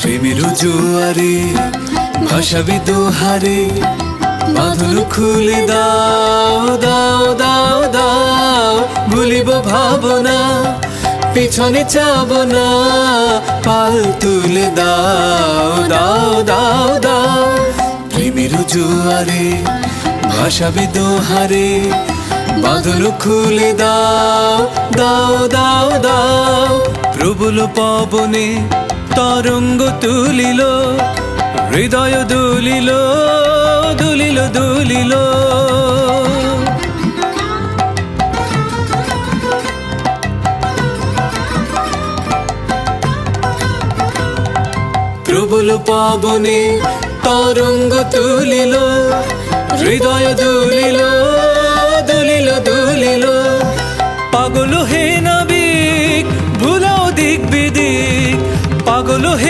প্রেমের জোয়ারে ভাসাবি দোহারে, বাঁধন খুলে দাও দাও দাও দাও। ভুলিব ভাবনা, পিছনে যাব না, পাল তুলে দাও দাও দাও দাও। প্রেমের জোয়ারে ভাসাবি দোহারে, বাঁধন খুলে দাও দাও দাও দাও। প্রবল পবনে তরঙ্গ তুলিল, হৃদয় দুলিল দুলিল দুলিল। প্রবল পবনে তরঙ্গ তুলিল, হৃদয় দুলিল দুলিল দুলিল। পাগল হে